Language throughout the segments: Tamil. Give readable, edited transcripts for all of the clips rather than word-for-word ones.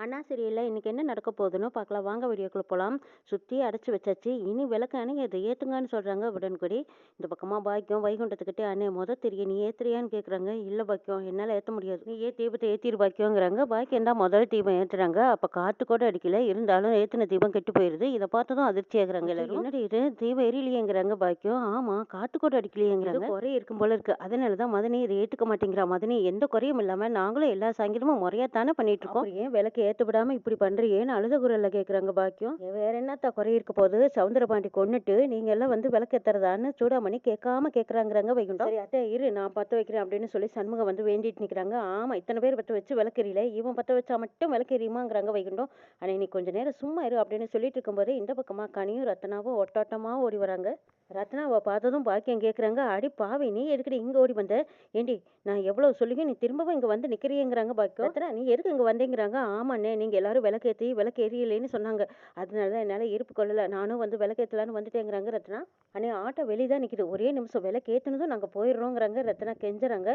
அண்ணா சீரியல்ல இன்னைக்கு என்ன நடக்க போகுதுன்னு பார்க்கலாம் வாங்க வீடியோக்குள்ள போகலாம். சுற்றி அடைச்சி வச்சாச்சு, இனி விளக்கு அணைங்க இதை ஏற்றுங்கன்னு சொல்கிறாங்க உடன்குடி. இந்த பக்கமாக பாக்கியம் வைகுண்டத்துக்கிட்டே அண்ணே தெரிய நீ ஏற்றுறியான்னு கேட்குறாங்க. இல்லை பாக்கியம் என்னால் ஏற்ற முடியாது, நீ தீபத்தை ஏற்றிரு பாக்கியங்கிறாங்க. பாக்கியம் தான் முதல் தீபம் ஏற்றுறாங்க. அப்போ காற்று கூட அடிக்கல, இருந்தாலும் ஏற்றின தீபம் கெட்டு போயிடுது. இதை பார்த்ததும் அதிர்ச்சி ஆகுறாங்க எல்லாரும். என்னடி இது தீபம் எரியலையேங்கிறாங்க பாக்கியம். ஆமாம் காற்று கூட அடிக்கலையேங்கிறாங்க. குறை இருக்கும் போல இருக்கு, அதனால தான் மதனி இதை ஏற்றுக்க மாட்டேங்கிறா. மதனி எந்த குறையும் இல்லாமல் நாங்களும் எல்லா சாயங்காலமும் முறையாக தானே பண்ணிட்டு இருக்கோம், ஏன் விளக்கு ஏற்ற விடாம இப்படி பண்றியேன்னு அழுத குரல்ல கேக்குறாங்க பாக்கியம். வேற என்னத்த குறை இருக்க போது, சவுந்தரபாண்டி கொன்னுட்டு நீங்க எல்லாம் வந்து விளக்கேத்துறதான்னு சூடாமணி கேட்காம கேக்குறாங்கிறாங்க வைகுண்டம். சரி அத்தை இரு நான் பத்த வைக்கிறேன் அப்படின்னு சொல்லி சண்முகம் வந்து வேண்டிட்டு நிக்கிறாங்க. ஆமா இத்தனை பேர் பத்த வச்சு விளக்கெரியல, இவன் பத்த வச்சா மட்டும் விளக்கெரியுமாங்கிறாங்க வைகுண்டம். ஆனா நீ கொஞ்ச நேரம் சும்மா இரு அப்படின்னு சொல்லிட்டு இருக்கும்போது இந்த பக்கமா கனியும் ரத்னாவும் ஒட்டோட்டமா ஓடி வராங்க. ரத்னாவை பார்த்ததும் பாக்கியம் கேட்குறாங்க. அடி பாவி நீ எதுக்கடி இங்கே ஓடி வந்த? ஏண்டி நான் எவ்வளோ சொல்லியும் நீ திரும்பவும் இங்கே வந்து நிற்கிறியங்கிறாங்க பாக்கியம். ரத்னா நீ எதுக்கு இங்கே வந்தேங்கிறாங்க. ஆமாண்ணே நீங்கள் எல்லாரும் விளக்கேற்றி விளக்கு எரியலைன்னு சொன்னாங்க, அதனால தான் என்னால் இருப்பு கொள்ளலை, நானும் வந்து விளக்கேற்றலான்னு வந்துட்டேங்கிறாங்க ரத்னா. அண்ணே ஆட்டோ வெளியே தான் நிற்கிது, ஒரே நிமிஷம் விளக்கு ஏற்றுனதும் நாங்கள் போயிடுறோங்கிறாங்க ரத்னா கெஞ்சுறாங்க.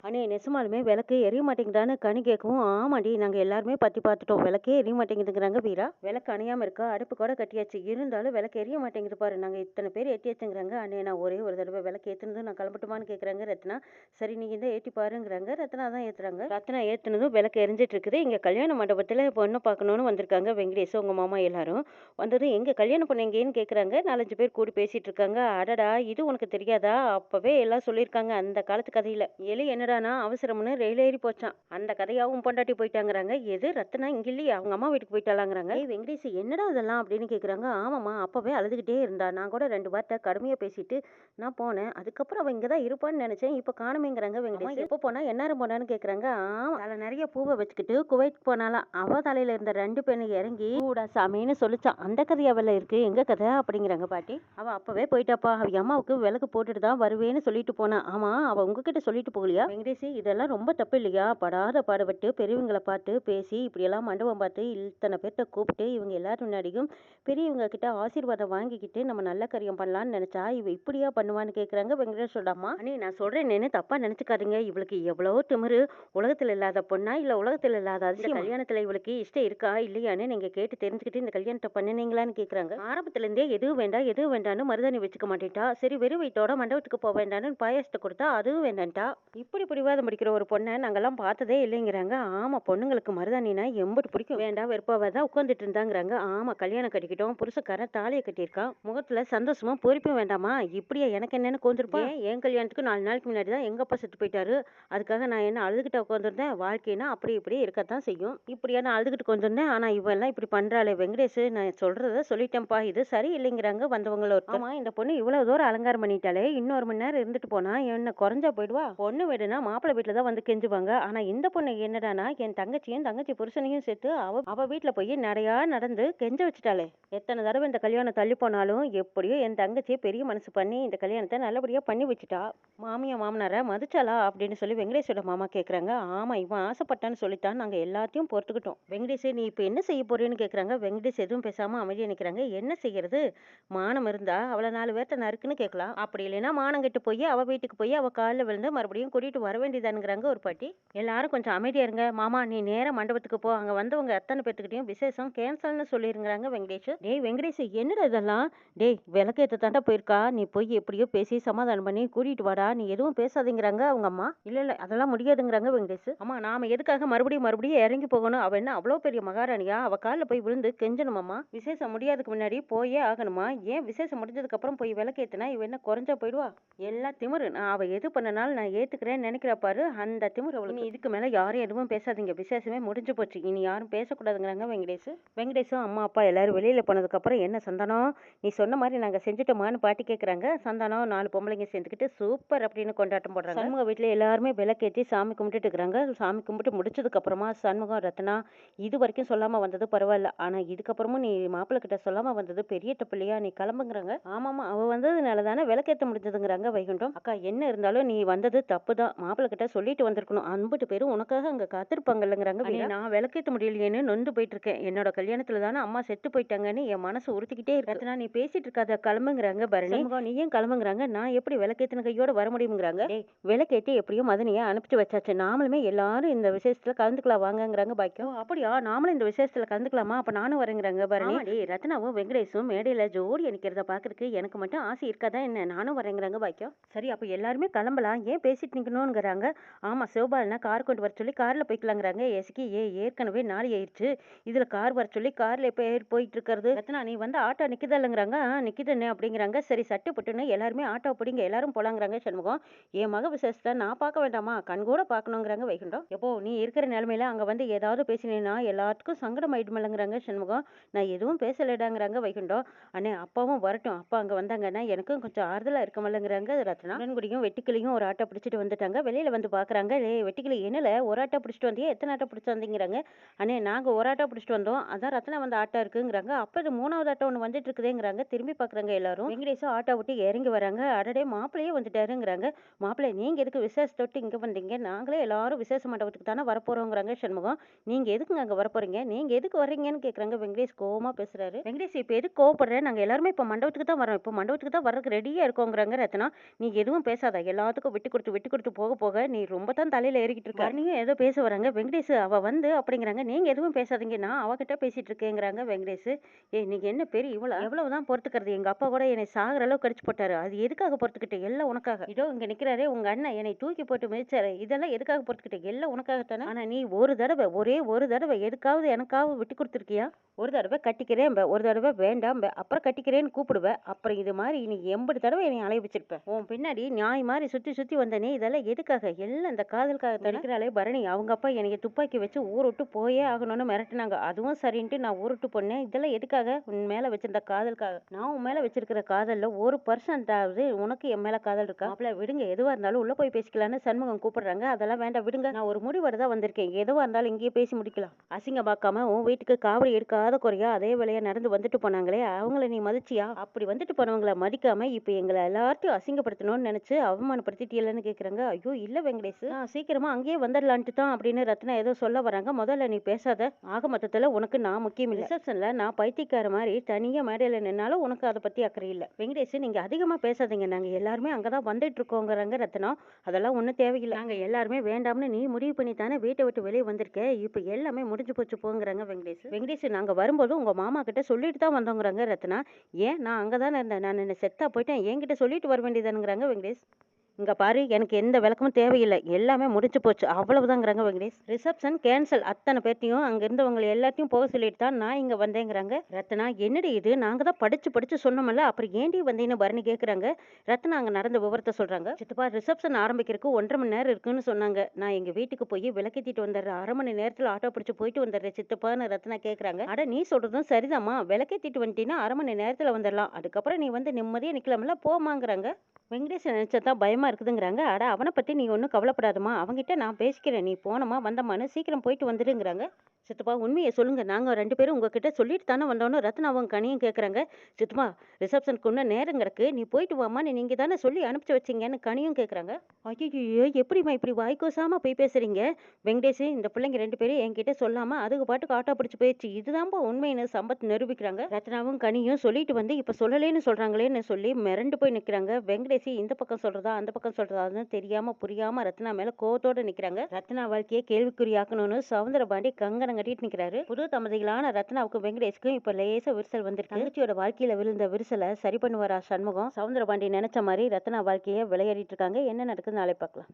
அண்ணே நெசமாலுமே விளக்கு எரிய மாட்டேங்குதான்னு கனி கேட்கவும் ஆமாடி நாங்கள் எல்லாருமே பற்றி பார்த்துட்டோம், விளக்கே எரிய மாட்டேங்குதுங்கிறாங்க வீரா. விளக்கு அணையாமல் இருக்கா, அடுப்பு கூட கட்டியாச்சு, இருந்தாலும் விளக்கு எரிய மாட்டேங்குது பாரு, நாங்கள் இத்தனை பேர் ஏற்றியாச்சுங்கிறாங்க. அண்ணே நான் ஒரே ஒரு தடவை விளக்கு ஏற்றுனதும் நான் கிளம்பட்டுமான்னு கேட்குறாங்க ரத்னா. சரி நீங்கள் தான் ஏற்றி பாருங்கிறாங்க. ரத்னா தான் ஏற்றுறாங்க. ரத்னா ஏற்றுனதும் விளக்கு எரிஞ்சிட்டு இருக்குது. இங்கே கல்யாண மண்டபத்தில் பொண்ணு பார்க்கணுன்னு வந்திருக்காங்க வெங்கடேஷ் உங்கள் மாமா எல்லாரும். வந்ததும் எங்கே கல்யாணம் பொண்ணு எங்கேன்னு கேட்குறாங்க. 4-5 பேர் கூடி பேசிகிட்டு இருக்காங்க. அடடா இது உனக்கு தெரியாதா, அப்போவே எல்லாம் சொல்லியிருக்காங்க அந்த காலத்து கதையில். எலி என்னடானா அவசரம்னு ரயில் ஏறி போச்சான், அந்த கதையாகவும் பொண்டாட்டி போயிட்டாங்கிறாங்க. எது ரத்னா இங்கே இல்லையா, அவங்க அம்மா வீட்டுக்கு போயிட்டாலாங்கிறாங்க. வெங்கடேஷ் என்னடா இதெல்லாம் அப்படின்னு கேட்குறாங்க. ஆமாம்மா அப்போவே அழுதுகிட்டே இருந்தா, நான் கூட 2 வார்த்தை கடுமையாக பேசிட்டு நான் போனேன், அதுக்கப்புறம் அவள் இங்கே தான் இருப்பான்னு நினச்சேன், இப்போ காணுமேங்கிறாங்க வெங்கடேஷ். எப்போ போனா எந்நேரம் போனான்னு கேட்குறாங்க. ஆமாம் அதில் நிறைய பூவை வச்சுக்கிட்டு குவைத் போனாலாம், அவள் தலையில் இருந்த 2 பெண்ணு இறங்கி கூடா சாமின்னு சொல்லிச்சான், அந்த கதை அவள் இருக்கு எங்க கதை அப்படிங்கிறாங்க பாட்டி. அவள் அப்போவே போயிட்டாப்பா, அவள் அம்மாவுக்கு விளக்கு போட்டுட்டு தான் வருவேன்னு சொல்லிட்டு போனான். ஆமாம் அவள் உங்ககிட்ட சொல்லிட்டு போகலையா வெங்கடேஷ், இதெல்லாம் ரொம்ப தப்பு இல்லையா, படாத பாடுபட்டு பெரியவங்களை பார்த்து பேசி இப்படியெல்லாம் மண்டபம் பார்த்து இத்தனை பேர்த்த கூப்பிட்டு இவங்க எல்லாரும் முன்னாடியும் பெரியவங்க கிட்ட ஆசீர்வாதம் வாங்கிக்கிட்டு நம்ம நல்ல காரியம் பண்ணலான்னு நினைச்சா இவ இப்படியா பண்ணுவான்னு கேட்குறாங்க வெங்கடேஷோட அம்மா. அண்ணே நான் சொல்றேன்னு தப்பா நினைச்சுக்காதீங்க, இவளுக்கு எவ்வளவோ திமிரு, உலகத்தில் இல்லாத பொண்ணா இல்லை உலகத்தில் இல்லாத அதிசயம், கல்யாணத்தில் இவளுக்கு இஷ்டம் இருக்கா இல்லையான்னு நீங்க கேட்டு தெரிஞ்சுக்கிட்டு இந்த கல்யாணத்தை பண்ணினீங்களான்னு கேட்குறாங்க. ஆரம்பத்துல இருந்தே எதுவும் வேண்டாம் எதுவும் வேண்டான்னு மருதாணி வச்சுக்க மாட்டேட்டா, சரி வெறும் வயிற்றோட மண்டபத்துக்கு போக வேண்டான்னு பாயாசத்தை கொடுத்தா அதுவும் வேண்டான்ட்டா, இப்படி பிடிவாதம் பிடிக்கிற ஒரு பொண்ணை நாங்கெல்லாம் பார்த்ததே இல்லைங்கிறாங்க. ஆமா பொண்ணுங்களுக்கு மருதாணினா எம்பிட்டு பிடிக்கும், வேண்டாம் வெறுப்பாவ தான் உட்காந்துட்டு இருந்தாங்கிறாங்க. ஆமா கல்யாணம் கட்டிக்கிட்டோம், புருஷக்காரன் தாலியை கட்டியிருக்கான், முகத்துல சந்தோஷமா பொறுப்பும் வேண்டாமா, இப்படியா எனக்கு என்னன்னு கோந்திருப்பா. என் கல்யாணத்துக்கு 4 நாளைக்கு முன்னாடி தான் எங்க அப்பா செத்து போயிட்டாரு, அதுக்காக நான் என்ன அழுதுகிட்ட உட்காந்துருந்தேன், வாழ்க்கைனா அப்படி இப்படி இருக்கத்தான் செய்யும், இப்படியா நான் அழுதுகிட்டு உட்காந்துருந்தேன். ஆனா இவெல்லாம் இப்படி பண்றாளே வெங்கடேஷ், நான் சொல்றத சொல்லிட்டேன்ப்பா, இது சரி இல்லைங்கிறாங்க வந்தவங்கள ஒருத்தர். ஆமா இந்த பொண்ணு இவ்வளவு தூரம் அலங்காரம் பண்ணிட்டாலே இன்னொரு மணி நேரம் இருந்துட்டு போனா என்ன குறைஞ்சா போயிடுவா, பொண்ணு வீடுனா மாப்பிள்ளை வீட்டுல தான் வந்து கெஞ்சுவாங்க, ஆனா இந்த பொண்ணு என்னடானா என் தங்கச்சியும் தங்கச்சி புருஷனையும் சேர்த்து அவ வீட்டுல போய் நிறையா நடந்து கெஞ்ச வச்சுட்டாளே. எத்தனை தடவை இந்த கல்யாணம் தள்ளி போனாலும் எப்படியோ என் தங்கச்சியை பெரிய மனசு பண்ணி இந்த கல்யாணத்தை நல்லபடியா பண்ணி வச்சுட்டா, மாமியா மாமனார மதிச்சாலா அப்படின்னு சொல்லி வெங்கடேஷோட மாமா கேட்குறாங்க. ஆமா இவன் ஆசைப்பட்டான்னு சொல்லித்தான் நாங்க எல்லாத்தையும் பொறுத்துக்கிட்டோம். வெங்கடேஷ் நீ இப்போ என்ன செய்ய போறேன்னு கேட்குறாங்க. வெங்கடேஷ் எதுவும் பேசாம அமைதியா நிற்கிறாங்க. என்ன செய்யறது, மானம் இருந்தா அவளை 4 பேர்த்த நறுக்குன்னு கேட்கலாம், அப்படி இல்லைன்னா மானம் கெட்டு போய் அவ வீட்டுக்கு போய் அவ காலில் விழுந்து மறுபடியும் கூட்டிட்டு வர வேண்டியதானுங்கிறாங்க ஒரு பாட்டி. எல்லாரும் கொஞ்சம் அமைதியா இருங்க மாமா, நீ நேரம் மண்டபத்துக்கு போ, அங்க வந்தவங்க அத்தனை பேத்துக்கிட்டையும் விசேஷம் கேன்சல்னு சொல்லிருங்கிறாங்க வெங்கடேஷ். டேய் வெங்கடேஷ் என்னடா இதெல்லாம், டேய் விளக்கேற்ற தாண்டா போயிருக்கா, நீ போய் எப்படியோ பேசி சமாதானம் பண்ணி கூட்டிட்டு வாடா, நீ எதுவும் பேசாதீங்கிறாங்க அவங்க அம்மா. இல்ல இல்ல அதெல்லாம் முடியாதுங்கிறாங்க வெங்கடேஷ். அம்மா நாம எதுக்காக மறுபடியும் மறுபடியும் இறங்கி போகணும், அவ என்ன அவ்வளோ பெரிய மகாராணியா, அவ காலில் போய் விழுந்து கெஞ்சணுமாம்மா, விசேஷம் முடியாதுக்கு முன்னாடி போயே ஆகணுமா, ஏன் விசேஷம் முடிஞ்சதுக்கு அப்புறம் போய் விளக்கேத்தினா இவ என்ன குறைஞ்சா போயிடுவா, எல்லாம் திமிரு, நான் அவ எது பண்ணனாலும் நான் ஏத்துக்கிறேன்னு நினைக்கிறா பாரு அந்த திமிரு அவளுக்கு. இதுக்கு மேல யாரும் எதுவும் பேசாதீங்க, விசேஷமே முடிஞ்சு போச்சு, இனி யாரும் பேசக்கூடாதுங்கிறாங்க வெங்கடேஷ். வெங்கடேஷும் அம்மா அப்பா எல்லாரும் வெளியில போனதுக்கு அப்புறம் என்ன சந்தானம் நீ சொன்ன மாதிரி நாங்க செஞ்சுட்டோமான்னு பாட்டி கேட்குறாங்க. சந்தானம் 4 பொம்பளைங்க சேர்ந்துக்கிட்டு சூப்பர் அப்படின்னு கொண்டாட்டம் போடுறாங்க. சண்முக வீட்டில் எல்லாருமே விளக்கேற்றி சாமி கும்பிட்டுட்டு இருக்கிறாங்க. சாமி கும்பிட்டு முடிச்சதுக்கு அப்புறமா சண்முகம் ரத்னா இது வரைக்கும் சொல்லாம வந்தது பரவாயில்ல, ஆனா இதுக்கப்புறமும் நீ மாப்பிள்ளை கிட்ட சொல்லாம வந்தது பெரிய தப்பு இல்லையா, நீ கிளம்புங்கிறாங்க. ஆமாமா அவ வந்ததுனால தானே விளக்கேற்ற முடிஞ்சதுங்கிறாங்க வைகுண்டம். அக்கா என்ன இருந்தாலும் நீ வந்தது தப்பு தான், மாப்பிள்ளை கிட்ட சொல்லிட்டு வந்திருக்கணும், 50 பேரும் உனக்காக அங்க காத்திருப்பாங்கல்லங்கிறாங்க. நான் விளக்கேற்ற முடியலையேன்னு நொந்து போயிட்டு இருக்கேன், என்னோட கல்யாணத்துல தானே அம்மா செத்து போயிட்டாங்கன்னு என் மனசு உறுத்திக்கிட்டே இருக்கு. ரத்னா நீ பேசிட்டு இருக்காத கிளம்புங்கிறாங்க பரணி. நீ ஏன் கிளம்புங்கிறாங்க, நான் எப்படி விளக்கேத்தின கையோட வர முடியுங்கிறாங்க. விளக்கேற்றி எப்படியோ மதனியை அனுப்பிச்சு வச்சாச்சு, நாமளுமே எல்லாரும் இந்த விசேஷத்துல கலந்துக்கலாம் வாங்கங்கிறாங்க பாக்கியம். அப்படியா? நாமளும் இந்த விசேஷத்துல கலந்துக்கலாமா? அப்ப நானும் வரேங்கிறாங்க பரணி. ஆமாடி, ரத்னாவும் வெங்கடேஷும் மேடையில ஜோடியா நிக்கிறத பாக்குறதுக்கு எனக்கு மட்டும் ஆசை இருக்காதா என்ன? நானும் வரேங்கிறாங்க பாக்கியம். சரி, அப்ப எல்லாருமே கிளம்பலாம். ஏன் பேசிட்டு நிக்கணும்ங்கிறாங்க. ஆமா, சிவபாலனை கார் கொண்டு வர சொல்லி கார்ல போய்க்கலாங்கிறாங்க. எஸ்கி ஏற்கனவே நாளை ஆயிடுச்சு. இதுல கார் வர சொல்லி கார்ல எப்ப ஏறி போயிட்டு இருக்கிறது? ரத்னா, நீ வந்து ஆட்டோ நிக்குதல்லங்கிறாங்க. நிக்குதுன்னு அப்படிங்கிறாங்க. சரி, சட்டு புட்டுன்னு எல்லாருமே ஆட்டோ பிடிங்க, எல்லாரும் போலாங்கிறாங்க சண்முகம். என் மக விசேஷத்தை நான் பார்க்க வேண்டாமா? கண்கூட பார்க்கணுங்கிறாங்க வைகுண்டம். எப்போ நீ இருக்கிற நிலைமையில அங்க வந்து ஏதாவது பேசினீன்னா எல்லாத்துக்கும் சங்கடம் ஆயிடுமில்லங்கிறாங்க சண்முகம். நான் எதுவும் பேசலடாங்கிறாங்க வைகுண்டம். அண்ணே, அப்பாவும் வரட்டும். அப்பா அங்க வந்தாங்கன்னா எனக்கும் கொஞ்சம் ஆறுதலா இருக்கமில்லங்கிறாங்க ரத்னா. உடன்குடியும் வெட்டிக்கிளியும் ஒரு ஆட்டோ பிடிச்சிட்டு வந்துட்டாங்க. வெளியில வந்து பாக்குறாங்க. வெட்டிக்கிளி என்னல ஒரு ஆட்டோ பிடிச்சிட்டு வந்தியா? எத்தனை ஆட்டோ பிடிச்சு வந்தீங்கிறாங்க. அண்ணே, நாங்க ஒரு ஆட்டோ பிடிச்சிட்டு வந்தோம். அதான் ரத்னா வந்து ஆட்டோ இருக்குங்கிறாங்க. அப்ப இது 3வது ஆட்டோ ஒன்று வந்துட்டு இருக்குதேங்கிறாங்க. திரும்பி பாக்குறாங்க எல்லாரும். வெங்கடேஷும் ஆட்டோ விட்டு இறங்கி வராங்க. அடடே, மாப்பிள்ளையே வந்துட்டாருங்கிறாங்க. மாப்பிள்ளை, நீங்க எதுக்கு விசேஷத்தை விட்டு இங்க வந்தீங்க? நாங்களே எல்லாரும் விசேஷ மண்டபத்துக்கு தானே வரப்போறோங்கிறாங்க சண்முகம். நீங்க எதுக்குங்க அங்க வரப்போறீங்க? நீங்க எதுக்கு வர்றீங்கன்னு கேக்குறாங்க. வெங்கடேஷ் கோவமா பேசுறாரு. வெங்கடேஷ், இப்ப எதுக்கு கோவப்படுற? நாங்க எல்லாருமே இப்ப மண்டபத்துக்கு தான் வரோம். இப்ப மண்டபத்துக்கு தான் வர்றதுக்கு ரெடியா இருக்கோங்கிறாங்க ரத்னா. நீ எதுவும் பேசாத. எல்லாத்துக்கும் விட்டு கொடுத்து போக போக நீ ரொம்ப தான் தலையில ஏறிக்கிட்டு இருக்க. நீங்க ஏதோ பேச வராங்க. வெங்கடேஷ், அவ வந்து அப்படிங்கிறாங்க. நீங்க எதுவும் பேசாதீங்க, நான் அவகிட்ட பேசிட்டு இருக்கேங்கிறாங்க வெங்கடேஷ். நீங்க என்ன பெரிய எவ்வளவுதான் பொறுத்துக்கிறது? எங்க அப்பா கூட என்னை சாகுற அளவுக்கு கடிச்சு போட்டாரு. அது எதுக்காக பொறுத்துக்கிட்டு? எல்லாம் உனக்காக. இதோ இங்க நிக்கிறாரே உங்க அண்ணன், என்னை தூக்கி போட்டு மிதிச்சாரு. இதெல்லாம் எதுக்காக பொறுத்துக்கிட்டு? எல்லாம் உனக்காகத்தானே. ஆனா நீ ஒரே ஒரு தடவை எதுக்காவது எனக்காவது விட்டு கொடுத்துருக்கியா? ஒரு தடவை கட்டிக்கிறேன், ஒரு தடவை வேண்டாம், அப்புறம் கட்டிக்கிறேன்னு கூப்பிடுவேன். அப்புறம் இது மாதிரி நீ 80 தடவை என்னை அலைய வச்சிருப்ப. உன் பின்னாடி நாய் மாதிரி சுத்தி சுத்தி வந்தனே, இதெல்லாம் எதுக்காக? எல்லாம் இந்த காதலுக்காக தடுக்கிறாளே பரணி. அவங்க அப்பா என்னைய துப்பாக்கி வச்சு ஊர் விட்டு போயே ஆகணும்னு மிரட்டினாங்க. அதுவும் சரின்ட்டு நான் ஊர் விட்டு போனேன். இதெல்லாம் எதுக்காக? உன் மேல வச்சிருந்த காதலுக்காக. நான் உன் மேல வச்சிருக்கிற காதல்ல 1% உனக்கு என் மேல காதல் இருக்கா? மாப்பிள்ள, விடுங்க, எதுவா இருந்தாலும் உள்ள போய் பேசிக்கலாம்னு சண்முகம் கூப்பிடுறாங்க. அதெல்லாம் வேண்டாம், விடுங்க. நான் ஒரு முடிவோட தான் வந்திருக்கேன். எதுவா இருந்தாலும் இங்கேயே பேசி முடிக்கலாம். அசிங்க பார்க்காம உன் வீட்டுக்கு காவடி எடுக்காத குறையா அதே வேலையா நடந்து வந்துட்டு போனாங்களே, அவங்கள நீ மதிச்சியா? அப்படி வந்துட்டு போனவங்கள மதிக்காம இப்ப எங்களை எல்லாத்தையும் அசிங்கப்படுத்தணும்னு நினைச்சு அவமானப்படுத்திட்டியலன்னு கேக்குறாங்க. ஐயோ இல்ல வெங்கடேஷ், நான் சீக்கிரமா அங்கேயே வந்துடலான்ட்டு தான் அப்படின்னு ரத்னா ஏதோ சொல்ல வராங்க. முதல்ல நீ பேசாத. ஆக மொத்தத்துல உனக்கு நான் முக்கியம் இல்ல. ரிசப்ஷன்ல நான் பைத்தியக்கார மாதிரி தனியா மேடையில நின்னாலும் உனக்கு அதை பத்தி அக்கறை இல்ல. வெங்கடேஷ், நீங்க அதிகமா பேசாதீங்க. நாங்க எல்லாருமே அங்கதான் வந்துட்டு இருக்கோங்கிறாங்க ரத்னா. அதெல்லாம் ஒண்ணும் தேவையில்லை. நாங்க எல்லாருமே வேண்டாம்னு நீ முடிவு பண்ணி தானே வீட்டை விட்டு வெளியே வந்திருக்க. இப்ப எல்லாமே முடிஞ்சு போச்சு போங்கிறாங்க வெங்கடேஷ். வெங்கடேஷ், நாங்க வரும்போது உங்க மாமா கிட்ட சொல்லிட்டு தான் வந்தோங்கிறாங்க ரத்னா. ஏன், நான் அங்கதானே இருந்தேன். நான் என்ன செத்தா போயிட்டேன், என்கிட்ட சொல்லிட்டு வர வேண்டியதானுங்கிறாங்க வெங்கடேஷ். இங்க பாரு, எனக்கு எந்த விளக்கமும் தேவையில்லை. எல்லாமே முடிஞ்சு போச்சு, அவ்வளவுதாங்கிறாங்க வெங்கடேஷ். Reception cancel. அத்தனை பேர்த்தையும் அங்க இருந்தவங்க எல்லாத்தையும் போக சொல்லிட்டு தான் நான் இங்க வந்தேங்கிறாங்க ரத்னா. என்னடி இது? நாங்க தான் படிச்சு படிச்சு சொன்னோம்ல, அப்புறம் ஏண்டி வந்தேன்னு பரணி கேக்குறாங்க. ரத்னா அங்க நடந்த விவரத்தை சொல்றாங்க. சித்தப்பா, ரிசப்ஷன் ஆரம்பிக்கிறதுக்கு 1.5 மணி நேரம் இருக்குன்னு சொன்னாங்க. நான் எங்க வீட்டுக்கு போய் விளக்கேத்திட்டு வந்துடுறேன். 1/2 மணி நேரத்துல ஆட்டோ பிடிச்சு போயிட்டு வந்துடுறேன் சித்தப்பான்னு ரத்னா கேக்குறாங்க. அட, நீ சொல்றதும் சரிதாம்மா. விளக்கேத்திட்டு வந்துட்டீங்கன்னா 1/2 மணி நேரத்துல வந்துடலாம். அதுக்கப்புறம் நீ வந்து நிம்மதியா நிக்கலாம்ல, போமாங்கிறாங்க. வெங்கடேஷ் நினைச்சதான் பயமா இருக்குதுங்கிறாங்க. அட, அவனை பத்தி நீ ஒன்றும் கவலைப்படாதம்மா. அவங்கிட்ட நான் பேசிக்கிறேன். நீ போனமா வந்தம்மான்னு சீக்கிரம் போயிட்டு வந்துடுங்கிறாங்க. சித்தப்பா, உண்மையை சொல்லுங்க. நாங்க 2 பேரும் உங்ககிட்ட சொல்லிட்டு தானே வந்தோன்னு ரத்னாவும் கனியும் கேட்குறாங்க. சித்தப்பா, ரிசப்ஷனுக்கு இன்னும் நேரம் கிடக்கு, நீ போயிட்டு வாமான்னு நீங்க தானே சொல்லி அனுப்பிச்சு வச்சிங்கன்னு கனியும் கேட்குறாங்க. ஐயோ, எப்படிம்மா இப்படி வாய்க்கோசாம போய் பேசுறீங்க? வெங்கடேஷ், இந்த பிள்ளைங்க 2 பேரும் என்கிட்ட சொல்லாம அதுக்கு பாட்டுக்கு ஆட்டோ பிடிச்சு போயிடுச்சு. இதுதான்ப்பா உண்மைன்னு சம்பத் நிரூபிக்கிறாங்க. ரத்னாவும் கனியும் சொல்லிட்டு வந்து இப்ப சொல்லலேன்னு சொல்றாங்களேன்னு சொல்லி மிரண்டு போய் நிக்கிறாங்க. வெங்கடேஷ் இந்த பக்கம் சொல்றதா அந்த பக்கம் சொல்றதான்னு தெரியாம புரியாம ரத்னா மேல கோவத்தோட நிக்கிறாங்க. ரத்னா வாழ்க்கையை கேள்விக்குறியாக்கணும்னு சவுந்தரபாண்டி கங்கணம் கட்டிட்டு நிக்கிறாரு. புது தம்பதிகளான ரத்னாவுக்கும் வெங்கடேஷ்க்கும் இப்ப லேசா விரிசல் வந்திருக்கு. தங்கச்சியோட வாழ்க்கையில விழுந்த விரிசலை சரி பண்ணுவாரா சண்முகம்? சவுந்தரபாண்டி நினைச்ச மாதிரி ரத்னா வாழ்க்கையை விளையாடிட்டு இருக்காங்க. என்ன நடக்குதுன்னு நாளை பார்க்கலாம்.